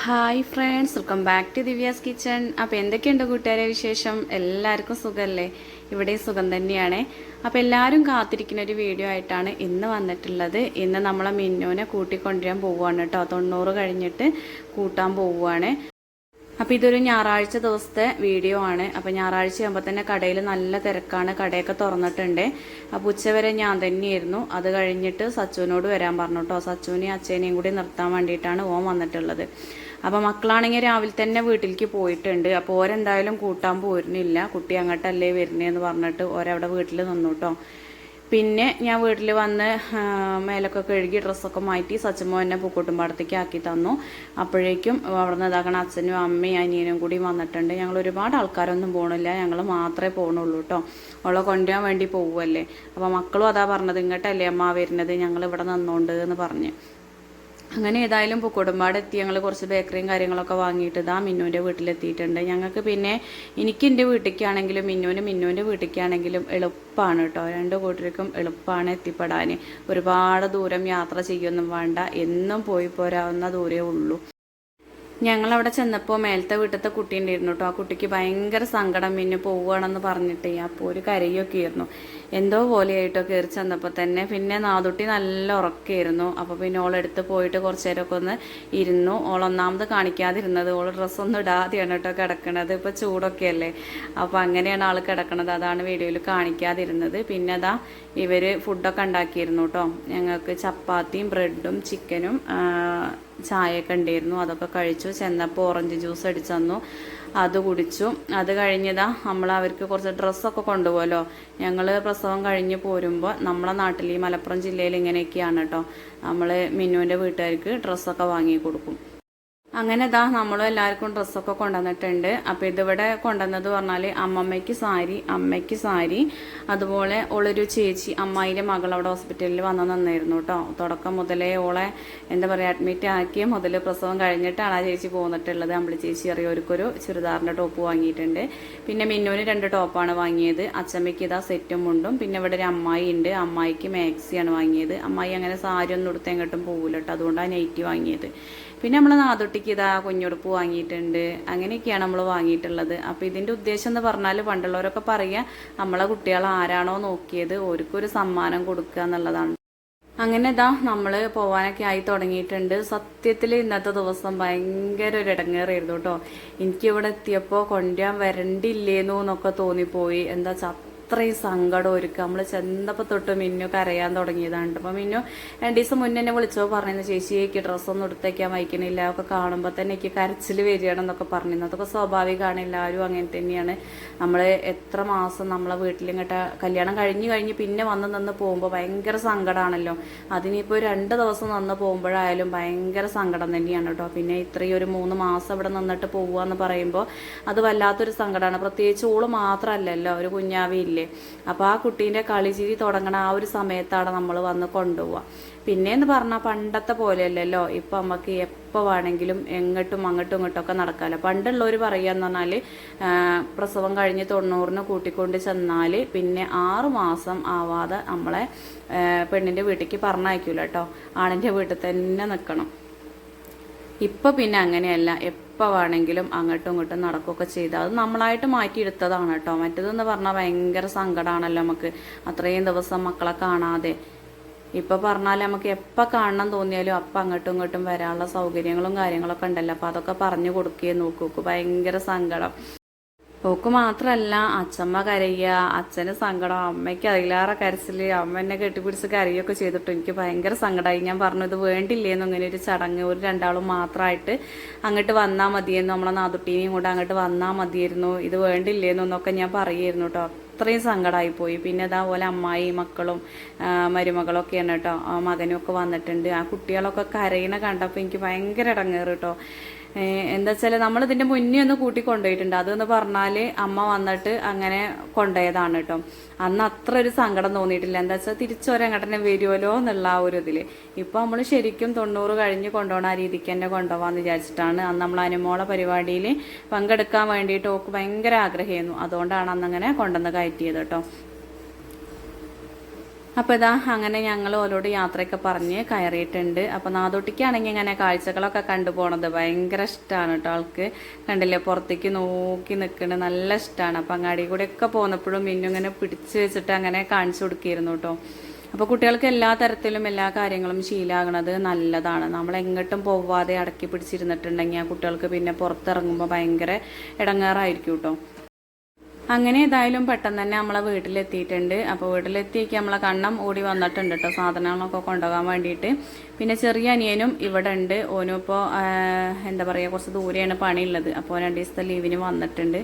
Hi friends, welcome back to Divya's kitchen. അപ്പോൾ എന്തൊക്കെയുണ്ട് കൂട്ടുകാരെ വിശേഷം? എല്ലാവർക്കും സുഖമല്ലേ? ഇവിടെ സുഖം തന്നെയാണ്. അപ്പോൾ എല്ലാവരും കാത്തിരിക്കുന്ന ഒരു വീഡിയോ ആയിട്ടാണ് ഇന്ന് വന്നിട്ടുള്ളത്. ഇന്ന് നമ്മളെ മിന്നുവിനെ കൂട്ടിക്കൊണ്ടുവരാൻ പോവുകയാണ് കേട്ടോ. 90 കഴിഞ്ഞിട്ട് കൂട്ടാൻ പോവുകയാണ്. അപ്പോൾ ഇതൊരു ഞായറാഴ്ച ദിവസത്തെ വീഡിയോ ആണ്. അപ്പോൾ ഞായറാഴ്ച ആകുമ്പോൾ തന്നെ കടയിൽ നല്ല തിരക്കാണ്, കടയൊക്കെ തുറന്നിട്ടുണ്ട്. അപ്പോൾ ഉച്ചവരെ ഞാൻ തന്നെയായിരുന്നു. അത് കഴിഞ്ഞിട്ട് സച്ചുവിനോട് വരാൻ പറഞ്ഞു കേട്ടോ. സച്ചുവിനെയും അച്ഛനെയും കൂടി നിർത്താൻ വേണ്ടിയിട്ടാണ് ഓൻ വന്നിട്ടുള്ളത്. അപ്പോൾ മക്കളാണെങ്കിൽ രാവിലെ തന്നെ വീട്ടിലേക്ക് പോയിട്ടുണ്ട്. അപ്പോൾ ഓരെന്തായാലും കൂട്ടാൻ പോരുന്നില്ല, കുട്ടി അങ്ങോട്ടല്ലേ വരുന്നതെന്ന് പറഞ്ഞിട്ട് ഓരവിടെ വീട്ടിൽ നിന്നു കേട്ടോ. പിന്നെ ഞാൻ വീട്ടിൽ വന്ന് മേലൊക്കെ കഴുകി ഡ്രസ്സൊക്കെ മാറ്റി സച്ചുമോ എന്നെ പൂക്കോട്ടുംപാടത്തേക്ക് ആക്കി തന്നു. അപ്പോഴേക്കും അവിടെ നിന്ന് ഇതാക്കണ അച്ഛനും അമ്മയും അനിയനും കൂടി വന്നിട്ടുണ്ട്. ഞങ്ങൾ ഒരുപാട് ആൾക്കാരൊന്നും പോകണില്ല, ഞങ്ങൾ മാത്രമേ പോകണുള്ളൂ കേട്ടോ. അവളെ കൊണ്ടുവരാൻ വേണ്ടി പോവുമല്ലേ. അപ്പോൾ മക്കളും അതാ പറഞ്ഞത്, ഇങ്ങോട്ടല്ലേ അമ്മ വരുന്നത്, ഞങ്ങൾ ഇവിടെ നിന്നോണ്ട് എന്ന് പറഞ്ഞ്. അങ്ങനെ ഏതായാലും പൂക്കോടുംപാട് എത്തി. ഞങ്ങൾ കുറച്ച് ബേക്കറിയും കാര്യങ്ങളൊക്കെ വാങ്ങിയിട്ട് ഇതാ മിന്നുവിൻ്റെ വീട്ടിലെത്തിയിട്ടുണ്ട്. ഞങ്ങൾക്ക് പിന്നെ എനിക്ക് എൻ്റെ വീട്ടിലേക്കാണെങ്കിലും മിന്നുവിൻ്റെ വീട്ടിലേക്കാണെങ്കിലും എളുപ്പമാണ് കേട്ടോ. രണ്ട് കൂട്ടർക്കും എളുപ്പമാണ് എത്തിപ്പെടാൻ. ഒരുപാട് ദൂരം യാത്ര ചെയ്യൊന്നും വേണ്ട, എന്നും പോയി പോരാവുന്ന ദൂരമേ ഉള്ളൂ. ഞങ്ങളവിടെ ചെന്നപ്പോൾ മേലത്തെ വീട്ടിലത്തെ കുട്ടി ഉണ്ടായിരുന്നു കേട്ടോ. ആ കുട്ടിക്ക് ഭയങ്കര സങ്കടം, മിന്നു പോവുകയാണെന്ന് പറഞ്ഞിട്ടേ. അപ്പോൾ ഒരു കരയൊക്കെ ആയിരുന്നു, എന്തോ പോലെയായിട്ടോ കയറി ചെന്നപ്പോൾ തന്നെ. പിന്നെ നാദുട്ടി നല്ല ഉറക്കമായിരുന്നു. അപ്പോൾ പിന്നെ ഓളെടുത്ത് പോയിട്ട് കുറച്ച് നേരമൊക്കെ ഒന്ന് ഇരുന്നു. ഓളൊന്നാമത് കാണിക്കാതിരുന്നത്, ഓൾ ഡ്രസ്സൊന്നും ഇടാതെയാണ് കേട്ടോ കിടക്കണത്. ഇപ്പോൾ ചൂടൊക്കെ അല്ലേ, അപ്പോൾ അങ്ങനെയാണ് ആൾ കിടക്കണത്. അതാണ് വീഡിയോയിൽ കാണിക്കാതിരുന്നത്. പിന്നെ അതാ ഇവർ ഫുഡൊക്കെ ഉണ്ടാക്കിയിരുന്നു കേട്ടോ. ഞങ്ങൾക്ക് ചപ്പാത്തിയും ബ്രെഡും ചിക്കനും ചായയൊക്കെ ഉണ്ടായിരുന്നു. അതൊക്കെ കഴിച്ചു. ചെന്നപ്പോൾ ഓറഞ്ച് ജ്യൂസ് അടിച്ചു തന്നു, അത് കുടിച്ചു. അത് കഴിഞ്ഞതാ നമ്മൾ അവർക്ക് കുറച്ച് ഡ്രസ്സൊക്കെ കൊണ്ടുപോകല്ലോ. ഞങ്ങൾ പ്രസവം കഴിഞ്ഞ് പോരുമ്പോൾ നമ്മളെ നാട്ടിൽ ഈ മലപ്പുറം ജില്ലയിൽ ഇങ്ങനെയൊക്കെയാണ് കേട്ടോ. നമ്മൾ മിന്നുവിൻ്റെ വീട്ടുകാർക്ക് ഡ്രസ്സൊക്കെ വാങ്ങി കൊടുക്കും. അങ്ങനെ ഇതാ നമ്മളും എല്ലാവർക്കും ഡ്രസ്സൊക്കെ കൊണ്ടുവന്നിട്ടുണ്ട്. അപ്പോൾ ഇതിവിടെ കൊണ്ടുവന്നത് പറഞ്ഞാൽ അമ്മമ്മയ്ക്ക് സാരി, അമ്മയ്ക്ക് സാരി, അതുപോലെ ഉള്ളൊരു ചേച്ചി അമ്മായിൻ്റെ മകൾ അവിടെ ഹോസ്പിറ്റലിൽ വന്നു നിന്നായിരുന്നു കേട്ടോ. തുടക്കം മുതലേ ഓളെ എന്താ പറയുക അഡ്മിറ്റ് ആക്കിയ മുതൽ പ്രസവം കഴിഞ്ഞിട്ടാണ് ആ ചേച്ചി പോന്നിട്ടുള്ളത്. അമ്പിളി ചേച്ചി അറിയോർക്കൊരു ചുരിദാറിൻ്റെ ടോപ്പ് വാങ്ങിയിട്ടുണ്ട്. പിന്നെ മിന്നുവിന് 2 ടോപ്പാണ് വാങ്ങിയത്. അച്ചമ്മയ്ക്ക് ഇതാ സെറ്റും മുണ്ടും. പിന്നെ ഇവിടെ ഒരു അമ്മായി ഉണ്ട്, അമ്മായിക്ക് മാക്സിയാണ് വാങ്ങിയത്. അമ്മായി അങ്ങനെ സാരി ഒന്നും എടുത്ത് എങ്ങോട്ടും പോകില്ല കേട്ടോ, അതുകൊണ്ടാണ് നൈറ്റി വാങ്ങിയത്. പിന്നെ നമ്മൾ നാദൊട്ടിക്ക് ഇതാ കുഞ്ഞുടുപ്പ് വാങ്ങിയിട്ടുണ്ട്. അങ്ങനെയൊക്കെയാണ് നമ്മൾ വാങ്ങിയിട്ടുള്ളത്. അപ്പോൾ ഇതിൻ്റെ ഉദ്ദേശം എന്ന് പറഞ്ഞാൽ പണ്ടുള്ളവരൊക്കെ പറയുക, നമ്മളെ കുട്ടികൾ ആരാണോ നോക്കിയത് ഓർക്കൊരു സമ്മാനം കൊടുക്കുക എന്നുള്ളതാണ്. അങ്ങനെ ഇതാ നമ്മൾ പോവാനൊക്കെ ആയി തുടങ്ങിയിട്ടുണ്ട്. സത്യത്തിൽ ഇന്നത്തെ ദിവസം ഭയങ്കര ഒരു ഇടങ്ങേറായിരുന്നു കേട്ടോ. എനിക്കിവിടെ എത്തിയപ്പോൾ കൊണ്ടുവരാൻ വരണ്ടില്ലേന്നു എന്നൊക്കെ തോന്നിപ്പോയി. എന്താ അത്രയും സങ്കടം ഒരുക്കുക. നമ്മൾ ചെന്നപ്പോൾ തൊട്ട് മിന്നു കരയാൻ തുടങ്ങിയതാണ്. അപ്പോൾ മിന്നു 2 ദിവസം മുന്നേ എന്നെ വിളിച്ചപ്പോൾ പറഞ്ഞിരുന്നു, ചേച്ചിക്ക് ഡ്രസ്സൊന്നും എടുത്തേക്കാൻ വയ്ക്കണില്ല, ഒക്കെ കാണുമ്പോൾ തന്നെ എനിക്ക് കരച്ചിൽ വരികയാണെന്നൊക്കെ പറഞ്ഞിരുന്നു. അതൊക്കെ സ്വാഭാവികമാണ്, എല്ലാവരും അങ്ങനെ തന്നെയാണ്. നമ്മൾ എത്ര മാസം നമ്മളെ വീട്ടിലിങ്ങോട്ട് കല്യാണം കഴിഞ്ഞ് പിന്നെ വന്ന് നിന്ന് പോകുമ്പോൾ ഭയങ്കര സങ്കടമാണല്ലോ. അതിനിപ്പോൾ 2 ദിവസം നിന്ന് പോകുമ്പോഴായാലും ഭയങ്കര സങ്കടം തന്നെയാണ് കേട്ടോ. പിന്നെ ഇത്രയും ഒരു 3 മാസം ഇവിടെ നിന്നിട്ട് പോവുക എന്ന് പറയുമ്പോൾ അത് വല്ലാത്തൊരു സങ്കടമാണ്. പ്രത്യേകിച്ച് ഓള് മാത്രമല്ലല്ലോ, ഒരു കുഞ്ഞാവിയില്ലേ. അപ്പോൾ ആ കുട്ടീൻ്റെ കളിച്ചിരി തുടങ്ങണ ആ ഒരു സമയത്താണ് നമ്മൾ വന്ന് കൊണ്ടുപോവുക. പിന്നെയെന്ന് പറഞ്ഞാൽ പണ്ടത്തെ പോലെയല്ലല്ലോ. ഇപ്പം നമുക്ക് എപ്പോൾ വേണമെങ്കിലും അങ്ങോട്ടും ഇങ്ങോട്ടൊക്കെ നടക്കാമല്ലോ. പണ്ടുള്ളവർ പറയുകയെന്ന് പറഞ്ഞാൽ പ്രസവം കഴിഞ്ഞ് 90-ന് കൂട്ടിക്കൊണ്ട് ചെന്നാൽ പിന്നെ 6 മാസം ആവാതെ നമ്മളെ പെണ്ണിൻ്റെ വീട്ടിലേക്ക് പറഞ്ഞയക്കൂല കേട്ടോ, ആണിൻ്റെ വീട്ടിൽ തന്നെ നിൽക്കണം. ഇപ്പം പിന്നെ അങ്ങനെയല്ല, എപ്പോൾ വേണമെങ്കിലും അങ്ങോട്ടും ഇങ്ങോട്ടും നടക്കുകയൊക്കെ ചെയ്താൽ അത് നമ്മളായിട്ട് മാറ്റിയെടുത്തതാണ് കേട്ടോ. മറ്റേതെന്ന് പറഞ്ഞാൽ ഭയങ്കര സങ്കടമാണല്ലോ നമുക്ക്, അത്രയും ദിവസം മക്കളെ കാണാതെ. ഇപ്പം പറഞ്ഞാൽ നമുക്ക് എപ്പോൾ കാണണം തോന്നിയാലും അപ്പം അങ്ങോട്ടും ഇങ്ങോട്ടും വരാനുള്ള സൗകര്യങ്ങളും കാര്യങ്ങളൊക്കെ ഉണ്ടല്ലോ. അപ്പോൾ അതൊക്കെ പറഞ്ഞു കൊടുക്കുകയും നോക്കൂ, ഭയങ്കര സങ്കടം. ഓക്ക് മാത്രമല്ല അച്ഛമ്മ കരയുക, അച്ഛന് സങ്കടം, അമ്മയ്ക്ക് അതിലേറെ കരച്ചിൽ. അമ്മ എന്നെ കെട്ടിപ്പിടിച്ച് കരയൊക്കെ ചെയ്തിട്ട് എനിക്ക് ഭയങ്കര സങ്കടമായി. ഞാൻ പറഞ്ഞു, ഇത് വേണ്ടില്ലേന്നു ഇങ്ങനെ ഒരു ചടങ്ങ്, ഒരു 2 ആളും മാത്രമായിട്ട് അങ്ങോട്ട് വന്നാൽ മതിയെന്നു, നമ്മളെ നാദുട്ടീനെയും കൂടെ അങ്ങോട്ട് വന്നാൽ മതിയായിരുന്നു, ഇത് വേണ്ടില്ലേന്നു എന്നൊക്കെ ഞാൻ പറയുമായിരുന്നു കേട്ടോ. അത്രയും സങ്കടമായിപ്പോയി. പിന്നെ അതേപോലെ അമ്മായി മക്കളും മരുമകളൊക്കെയാണ് കേട്ടോ, മകനും ഒക്കെ വന്നിട്ടുണ്ട്. ആ കുട്ടികളൊക്കെ കരയണ കണ്ടപ്പോൾ എനിക്ക് ഭയങ്കര ഇടങ്ങേറ് കേട്ടോ. എന്താ വെച്ചാൽ നമ്മളിതിൻ്റെ മുന്നേ ഒന്ന് കൂട്ടി കൊണ്ടുപോയിട്ടുണ്ട്. അതെന്ന് പറഞ്ഞാൽ അമ്മ വന്നിട്ട് അങ്ങനെ കൊണ്ടുപോയതാണ് കേട്ടോ. അന്ന് അത്ര ഒരു സങ്കടം തോന്നിയിട്ടില്ല. എന്താ വെച്ചാൽ തിരിച്ചൊരങ്ങട്ടനെ വരുമല്ലോ എന്നുള്ള ആ ഒരു ഇതിൽ. ഇപ്പോൾ നമ്മൾ ശരിക്കും 90 കഴിഞ്ഞ് കൊണ്ടുപോകണ ആ രീതിക്ക് തന്നെ കൊണ്ടുപോകാമെന്ന് വിചാരിച്ചിട്ടാണ്. അന്ന് നമ്മൾ അനുമോളെ പരിപാടിയിൽ പങ്കെടുക്കാൻ വേണ്ടിയിട്ട് ഓക്ക് ഭയങ്കര ആഗ്രഹമായിരുന്നു. അതുകൊണ്ടാണ് അന്നങ്ങനെ കൊണ്ടുവന്ന് കയറ്റിയത് കേട്ടോ. അപ്പോൾ ഇതാ അങ്ങനെ ഞങ്ങൾ ഓരോട് യാത്രയൊക്കെ പറഞ്ഞ് കയറിയിട്ടുണ്ട്. അപ്പോൾ നാദോട്ടിക്കാണെങ്കിൽ ഇങ്ങനെ കാഴ്ചകളൊക്കെ കണ്ടു പോണത് ഭയങ്കര ഇഷ്ടമാണ് കേട്ടോ. ആൾക്ക് കണ്ടില്ലേ പുറത്തേക്ക് നോക്കി നിൽക്കുന്നത് നല്ല ഇഷ്ടമാണ്. അപ്പോൾ അങ്ങാടി കൂടെയൊക്കെ പോന്നപ്പോഴും മിന്നു ഇങ്ങനെ പിടിച്ച് വെച്ചിട്ട് അങ്ങനെ കാണിച്ചു കൊടുക്കിയിരുന്നു കേട്ടോ. അപ്പോൾ കുട്ടികൾക്ക് എല്ലാ തരത്തിലും എല്ലാ കാര്യങ്ങളും ശീലമാകണത് നല്ലതാണ്. നമ്മൾ എങ്ങോട്ടും പോവാതെ അടക്കി പിടിച്ചിരുന്നിട്ടുണ്ടെങ്കിൽ ആ കുട്ടികൾക്ക് പിന്നെ പുറത്തിറങ്ങുമ്പോൾ ഭയങ്കര ഇടങ്ങാറായിരിക്കും കേട്ടോ. അങ്ങനെ ഏതായാലും പെട്ടെന്ന് തന്നെ നമ്മളെ വീട്ടിലെത്തിയിട്ടുണ്ട്. അപ്പോൾ വീട്ടിലെത്തിയേക്ക് നമ്മളെ കണ്ണം ഓടി വന്നിട്ടുണ്ട് കേട്ടോ സാധനങ്ങളൊക്കെ കൊണ്ടുപോകാൻ വേണ്ടിയിട്ട്. പിന്നെ ചെറിയ അനിയനും ഇവിടെ ഉണ്ട്. ഓനും ഇപ്പോൾ എന്താ പറയുക കുറച്ച് ദൂരെയാണ് പണിയുള്ളത്. അപ്പോൾ 2 ദിവസത്തെ ലീവിന് വന്നിട്ടുണ്ട്.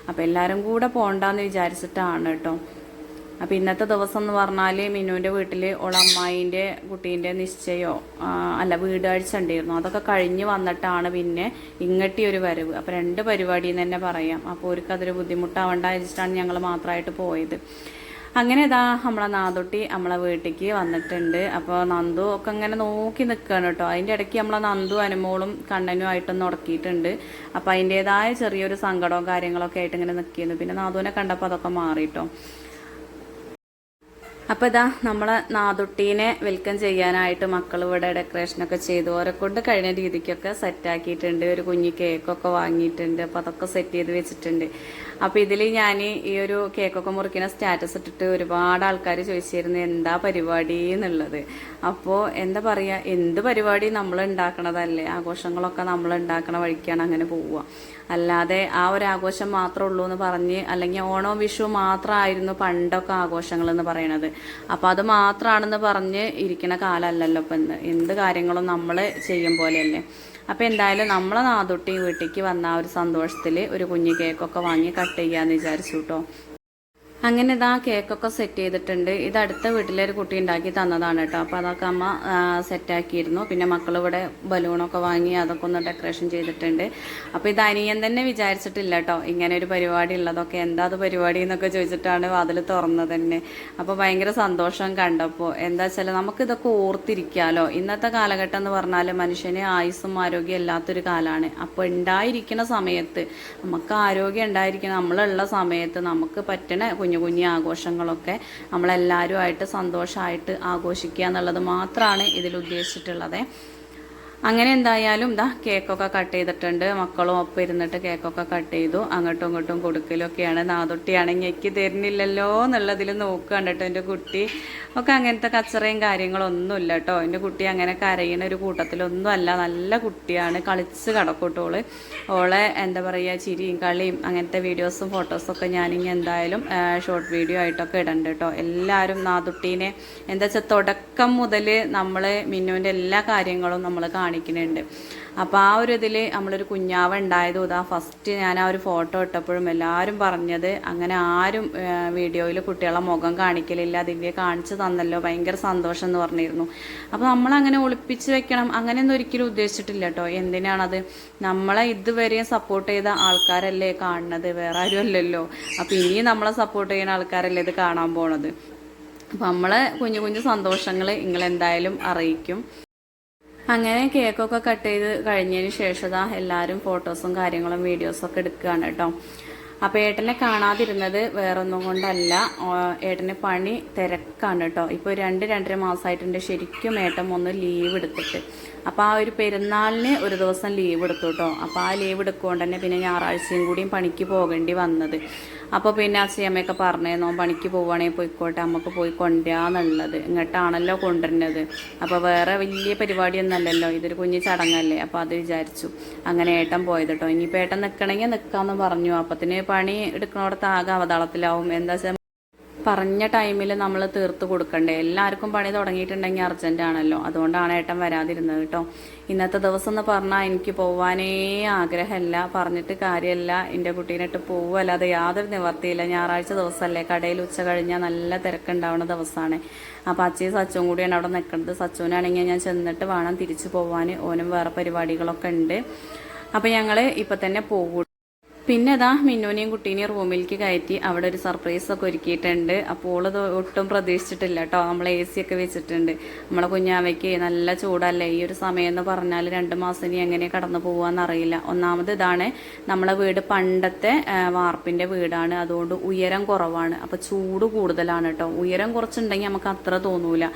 അപ്പോൾ എല്ലാവരും കൂടെ പോകണ്ടെന്ന് വിചാരിച്ചിട്ടാണ് കേട്ടോ. അപ്പോൾ ഇന്നത്തെ ദിവസം എന്ന് പറഞ്ഞാൽ മിന്നുവിൻ്റെ വീട്ടിൽ ഓളെ അമ്മായിൻ്റെ കുട്ടീൻ്റെ നിശ്ചയമോ അല്ല വീടാഴ്ച ഉണ്ടായിരുന്നു. അതൊക്കെ കഴിഞ്ഞ് വന്നിട്ടാണ് പിന്നെ ഇങ്ങോട്ടി ഒരു വരവ്. അപ്പോൾ 2 പരിപാടി എന്ന് തന്നെ പറയാം. അപ്പോൾ അവർക്കതൊരു ബുദ്ധിമുട്ടാവണ്ട വെച്ചിട്ടാണ് ഞങ്ങൾ മാത്രമായിട്ട് പോയത്. അങ്ങനെ ഇതാ നമ്മളെ നാദുട്ടി നമ്മളെ വീട്ടിലേക്ക് വന്നിട്ടുണ്ട്. അപ്പോൾ നന്ദു ഒക്കെ ഇങ്ങനെ നോക്കി നിൽക്കുകയാണ് കേട്ടോ. അതിൻ്റെ ഇടയ്ക്ക് നമ്മളെ നന്ദു അനുമോളും കണ്ണനും ആയിട്ടൊന്ന് ഉടക്കിയിട്ടുണ്ട്. അപ്പോൾ അതിൻ്റേതായ ചെറിയൊരു സങ്കടവും കാര്യങ്ങളൊക്കെ ആയിട്ട് ഇങ്ങനെ നിൽക്കുന്നു. പിന്നെ നാദുവിനെ കണ്ടപ്പോൾ അതൊക്കെ മാറിയിട്ടോ. അപ്പോൾ ഇതാ നമ്മളെ നാദുട്ടീനെ വെൽക്കം ചെയ്യാനായിട്ട് മക്കൾ ഇവിടെ ഡെക്കറേഷനൊക്കെ ചെയ്തു. ഓരെ കൊണ്ട് കഴിഞ്ഞ രീതിക്കൊക്കെ സെറ്റാക്കിയിട്ടുണ്ട്. ഒരു കുഞ്ഞി കേക്കൊക്കെ വാങ്ങിയിട്ടുണ്ട്. അപ്പോൾ അതൊക്കെ സെറ്റ് ചെയ്ത് വെച്ചിട്ടുണ്ട്. അപ്പോൾ ഇതിൽ ഞാൻ ഈ ഒരു കേക്കൊക്കെ മുറിക്കുന്ന സ്റ്റാറ്റസ് ഇട്ടിട്ട് ഒരുപാട് ആൾക്കാർ ചോദിച്ചിരുന്നു എന്താ പരിപാടി എന്നുള്ളത്. അപ്പോൾ എന്താ പറയുക, എന്ത് പരിപാടി നമ്മൾ ഉണ്ടാക്കണതല്ലേ, ആഘോഷങ്ങളൊക്കെ നമ്മൾ ഉണ്ടാക്കണ വഴിക്കാണ് അങ്ങനെ പോവുക. അല്ലാതെ ആ ഒരു ആഘോഷം മാത്രമേ ഉള്ളൂ എന്ന് പറഞ്ഞ്, അല്ലെങ്കിൽ ഓണവും വിഷു മാത്രമായിരുന്നു പണ്ടൊക്കെ ആഘോഷങ്ങൾ എന്ന് പറയണത്. അപ്പോൾ അത് മാത്രമാണെന്ന് പറഞ്ഞ് ഇരിക്കുന്ന കാലമല്ലല്ലോ ഇപ്പം. എന്ത് കാര്യങ്ങളും നമ്മൾ ചെയ്യും പോലെയല്ലേ. അപ്പോൾ എന്തായാലും നമ്മളെ നാദുട്ടി വീട്ടിലേക്ക് വന്ന ആ ഒരു സന്തോഷത്തിൽ ഒരു കുഞ്ഞു കേക്കൊക്കെ വാങ്ങി കട്ട് ചെയ്യാമെന്ന് വിചാരിച്ചു കേട്ടോ. അങ്ങനെ ഇതാ കേക്കൊക്കെ സെറ്റ് ചെയ്തിട്ടുണ്ട്. ഇത് അടുത്ത വീട്ടിലെ ഒരു കുട്ടി ഉണ്ടാക്കി തന്നതാണ് കേട്ടോ. അപ്പോൾ അതൊക്കെ അമ്മ സെറ്റാക്കിയിരുന്നു. പിന്നെ മക്കൾ ഇവിടെ ബലൂണൊക്കെ വാങ്ങി അതൊക്കെ ഒന്ന് ഡെക്കറേഷൻ ചെയ്തിട്ടുണ്ട്. അപ്പോൾ ഇത് അനിയൻ തന്നെ വിചാരിച്ചിട്ടില്ല കേട്ടോ ഇങ്ങനെ ഒരു പരിപാടി ഉള്ളതൊക്കെ. എന്താ അത് പരിപാടി എന്നൊക്കെ ചോദിച്ചിട്ടാണ് വാതിൽ തുറന്നത് തന്നെ. അപ്പോൾ ഭയങ്കര സന്തോഷം കണ്ടപ്പോൾ. എന്താ വെച്ചാൽ നമുക്കിതൊക്കെ ഓർത്തിരിക്കാമല്ലോ. ഇന്നത്തെ കാലഘട്ടം എന്ന് പറഞ്ഞാൽ മനുഷ്യന് ആയുസ്സും ആരോഗ്യം ഇല്ലാത്തൊരു കാലമാണ്. അപ്പോൾ ഉണ്ടായിരിക്കുന്ന സമയത്ത് നമുക്ക് ആരോഗ്യം ഉണ്ടായിരിക്കണം, നമ്മളുള്ള സമയത്ത് നമുക്ക് പറ്റണ കുഞ്ഞു ആഘോഷങ്ങളൊക്കെ നമ്മളെല്ലാവരുമായിട്ട് സന്തോഷമായിട്ട് ആഘോഷിക്കുക എന്നുള്ളത് മാത്രമാണ് ഇതിൽ ഉദ്ദേശിച്ചിട്ടുള്ളത്. അങ്ങനെ എന്തായാലും ഇതാ കേക്കൊക്കെ കട്ട് ചെയ്തിട്ടുണ്ട്. മക്കളും ഒപ്പം ഇരുന്നിട്ട് കേക്കൊക്കെ കട്ട് ചെയ്തു. അങ്ങോട്ടും ഇങ്ങോട്ടും കൊടുക്കലൊക്കെയാണ്. നാദുട്ടിയാണെങ്കിൽ എനിക്ക് തരുന്നില്ലല്ലോ എന്നുള്ളതിൽ നോക്കുകയാണ് കേട്ടോ. എൻ്റെ കുട്ടി ഒക്കെ അങ്ങനത്തെ കച്ചറയും കാര്യങ്ങളൊന്നുമില്ല കേട്ടോ. എൻ്റെ കുട്ടി അങ്ങനെ കരയുന്ന ഒരു കൂട്ടത്തിലൊന്നും അല്ല. നല്ല കുട്ടിയാണ്, കളിച്ച് കിടക്കൂട്ടോള്. ഓളെ എന്താ പറയുക ചിരിയും കളിയും അങ്ങനത്തെ വീഡിയോസും ഫോട്ടോസൊക്കെ ഞാനിങ്ങനെ എന്തായാലും ഷോർട്ട് വീഡിയോ ആയിട്ടൊക്കെ ഇടണ്ട് കേട്ടോ. എല്ലാവരും നാദുട്ടീനെ എന്താ വെച്ചാൽ തുടക്കം മുതൽ നമ്മൾ മിന്നുവിൻ്റെ എല്ലാ കാര്യങ്ങളും നമ്മൾ കാണിക്കുന്നുണ്ട്. അപ്പോൾ ആ ഒരു ഇതിൽ നമ്മളൊരു കുഞ്ഞാവ ഉണ്ടായതും ഇതാ ഫസ്റ്റ് ഞാൻ ആ ഒരു ഫോട്ടോ ഇട്ടപ്പോഴും എല്ലാവരും പറഞ്ഞത് അങ്ങനെ ആരും വീഡിയോയിൽ കുട്ടികളെ മുഖം കാണിക്കലില്ല, ദിവ്യ കാണിച്ചു തന്നല്ലോ, ഭയങ്കര സന്തോഷം എന്ന് പറഞ്ഞിരുന്നു. അപ്പോൾ നമ്മളങ്ങനെ ഒളിപ്പിച്ച് വെക്കണം അങ്ങനെയൊന്നും ഒരിക്കലും ഉദ്ദേശിച്ചിട്ടില്ല കേട്ടോ. എന്തിനാണത്, നമ്മളെ ഇതുവരെയും സപ്പോർട്ട് ചെയ്ത ആൾക്കാരല്ലേ കാണുന്നത്, വേറെ ആരും അല്ലല്ലോ. അപ്പോൾ ഇനിയും നമ്മളെ സപ്പോർട്ട് ചെയ്യുന്ന ആൾക്കാരല്ലേ ഇത് കാണാൻ പോണത്. അപ്പോൾ നമ്മളെ കുഞ്ഞു കുഞ്ഞു സന്തോഷങ്ങൾ നിങ്ങളെന്തായാലും അറിയിക്കും. അങ്ങനെ കേക്കൊക്കെ കട്ട് ചെയ്ത് കഴിഞ്ഞതിന് ശേഷം എല്ലാവരും ഫോട്ടോസും കാര്യങ്ങളും വീഡിയോസൊക്കെ എടുക്കുകയാണ് കേട്ടോ. അപ്പോൾ ഏട്ടനെ കാണാതിരുന്നത് വേറൊന്നും കൊണ്ടല്ല, ഏട്ടന് പണി തിരക്കാണ് കേട്ടോ. ഇപ്പോൾ 2-2.5 മാസമായിട്ടുണ്ട് ശരിക്കും ഏട്ടൻ ഒന്ന് ലീവ് എടുത്തിട്ട്. അപ്പോൾ ആ ഒരു പെരുന്നാളിന് ഒരു ദിവസം ലീവ് എടുത്തു കേട്ടോ. അപ്പോൾ ആ ലീവ് എടുക്കുകൊണ്ട് തന്നെ പിന്നെ ഞായറാഴ്ചയും കൂടിയും പണിക്ക് പോകേണ്ടി വന്നത്. അപ്പോൾ പിന്നെ അച്ഛയമ്മയൊക്കെ പറഞ്ഞേന്നോ പണിക്ക് പോവുകയാണെങ്കിൽ പോയിക്കോട്ടെ, നമുക്ക് പോയി കൊണ്ടുവരാന്നുള്ളത്. ഇങ്ങോട്ടാണല്ലോ കൊണ്ടുവരുന്നത്. അപ്പോൾ വേറെ വലിയ പരിപാടിയൊന്നും അല്ലല്ലോ, ഇതൊരു കുഞ്ഞു ചടങ്ങല്ലേ. അപ്പോൾ അത് വിചാരിച്ചു അങ്ങനെ ഏട്ടൻ പോയത് കേട്ടോ. ഇനിയിപ്പോൾ ഏട്ടൻ നിൽക്കണമെങ്കിൽ നിൽക്കാമെന്ന് പറഞ്ഞു. അപ്പത്തിന് പണി എടുക്കണോടത്ത് ആകെ അവതാളത്തിലാവും. എന്താ വെച്ചാൽ പറഞ്ഞ ടൈമിൽ നമ്മൾ തീർത്ത് കൊടുക്കണ്ടേ. എല്ലാവർക്കും പണി തുടങ്ങിയിട്ടുണ്ടെങ്കിൽ അർജൻ്റ് ആണല്ലോ. അതുകൊണ്ടാണ് ഏട്ടൻ വരാതിരുന്നത് കേട്ടോ. ഇന്നത്തെ ദിവസം എന്ന് പറഞ്ഞാൽ എനിക്ക് പോവാനേ ആഗ്രഹമില്ല, പറഞ്ഞിട്ട് കാര്യമല്ല. എൻ്റെ കുട്ടീനിട്ട് പോവുമല്ലാതെ യാതൊരു നിവർത്തിയില്ല. ഞായറാഴ്ച ദിവസമല്ലേ, കടയിൽ ഉച്ച കഴിഞ്ഞാൽ നല്ല തിരക്കുണ്ടാവുന്ന ദിവസമാണ്. അപ്പോൾ അച്ഛയും സച്ചും കൂടിയാണ് അവിടെ നിൽക്കുന്നത്. സച്ചുവിനാണെങ്കിൽ ഞാൻ ചെന്നിട്ട് വേണം തിരിച്ചു പോവാൻ, ഓനും വേറെ പരിപാടികളൊക്കെ ഉണ്ട്. അപ്പോൾ ഞങ്ങൾ ഇപ്പം തന്നെ പോകും. പിന്നെ അതാ മിന്നുവിനെയും കുട്ടീനെയും റൂമിലേക്ക് കയറ്റി അവിടെ ഒരു സർപ്രൈസ് ഒക്കെ ഒരുക്കിയിട്ടുണ്ട്. അപ്പോൾ അത് ഒട്ടും പ്രതീക്ഷിച്ചിട്ടില്ല കേട്ടോ. നമ്മൾ AC ഒക്കെ വെച്ചിട്ടുണ്ട്. നമ്മളെ കുഞ്ഞാവയ്ക്ക് നല്ല ചൂടല്ലേ, ഈ ഒരു സമയം എന്ന് പറഞ്ഞാൽ 2 മാസം ഇനി എങ്ങനെ കടന്നു പോകാമെന്നറിയില്ല. ഒന്നാമത് ഇതാണ്, നമ്മളെ വീട് പണ്ടത്തെ വാർപ്പിൻ്റെ വീടാണ്, അതുകൊണ്ട് ഉയരം കുറവാണ്. അപ്പോൾ ചൂട് കൂടുതലാണ് കേട്ടോ. ഉയരം കുറച്ചുണ്ടെങ്കിൽ നമുക്ക് അത്ര തോന്നൂല.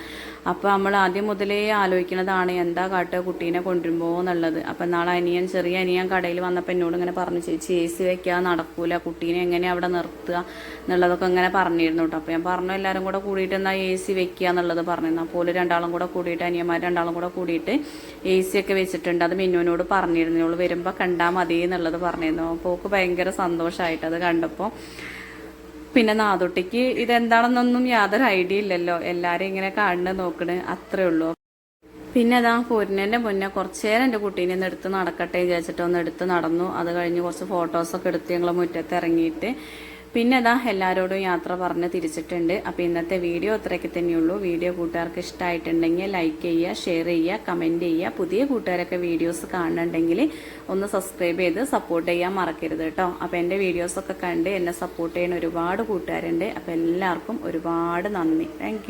അപ്പോൾ നമ്മൾ ആദ്യം മുതലേ ആലോചിക്കുന്നതാണ് എന്താ കാട്ടുക കുട്ടീനെ കൊണ്ടുവരുമ്പോൾ എന്നുള്ളത്. അപ്പം നാളെ ചെറിയ അനിയൻ കടയിൽ വന്നപ്പോൾ എന്നോട് ഇങ്ങനെ പറഞ്ഞു, ചേച്ചി AC വെക്കാൻ നടക്കൂല, കുട്ടീനെ എങ്ങനെ അവിടെ നിർത്തുക എന്നുള്ളതൊക്കെ ഇങ്ങനെ പറഞ്ഞിരുന്നു കേട്ടോ. അപ്പോൾ ഞാൻ പറഞ്ഞു എല്ലാവരും കൂടെ കൂടിയിട്ട് എന്നാൽ AC വെക്കുക എന്നുള്ളത് പറഞ്ഞിരുന്നു. അപ്പോൾ രണ്ടാളും കൂടെ കൂടിയിട്ട്, അനിയന്മാർ രണ്ടാളും കൂടെ കൂടിയിട്ട് AC ഒക്കെ വെച്ചിട്ടുണ്ട്. അത് മിന്നുവിനോട് പറഞ്ഞിരുന്നു, അവൾ വരുമ്പോൾ കണ്ടാൽ മതി എന്നുള്ളത് പറഞ്ഞിരുന്നു. അപ്പോൾ ഓൾക്ക് ഭയങ്കര സന്തോഷമായിട്ട് അത് കണ്ടപ്പോൾ. പിന്നെ നാദുട്ടിക്ക് ഇതെന്താണെന്നൊന്നും യാതൊരു ഐഡിയ ഇല്ലല്ലോ, എല്ലാവരും ഇങ്ങനെ കാണുന്നത് നോക്കണ് അത്രേ ഉള്ളൂ. പിന്നെ അതാ പോരുന്നതിൻ്റെ മുന്നേ കുറച്ച് നേരം എൻ്റെ കുട്ടീനെ ഒന്ന് എടുത്ത് നടക്കട്ടെ വിചാരിച്ചിട്ട് ഒന്ന് എടുത്ത് നടന്നു. അത് കഴിഞ്ഞ് കുറച്ച് ഫോട്ടോസൊക്കെ എടുത്ത് ഞങ്ങൾ മുറ്റത്ത് ഇറങ്ങിയിട്ട് പിന്നെ അതാ എല്ലാവരോടും യാത്ര പറഞ്ഞ് തിരിച്ചിട്ടുണ്ട്. അപ്പോൾ ഇന്നത്തെ വീഡിയോ അത്രയൊക്കെ തന്നെയുള്ളൂ. വീഡിയോ കൂട്ടുകാർക്ക് ഇഷ്ടമായിട്ടുണ്ടെങ്കിൽ ലൈക്ക് ചെയ്യുക, ഷെയർ ചെയ്യുക, കമൻറ്റ് ചെയ്യുക. പുതിയ കൂട്ടുകാരൊക്കെ വീഡിയോസ് കാണുന്നുണ്ടെങ്കിൽ ഒന്ന് സബ്സ്ക്രൈബ് ചെയ്ത് സപ്പോർട്ട് ചെയ്യാൻ മറക്കരുത് കേട്ടോ. അപ്പോൾ എൻ്റെ വീഡിയോസൊക്കെ കണ്ട് എന്നെ സപ്പോർട്ട് ചെയ്യുന്ന ഒരുപാട് കൂട്ടുകാരുണ്ട്. അപ്പോൾ എല്ലാവർക്കും ഒരുപാട് നന്ദി. താങ്ക്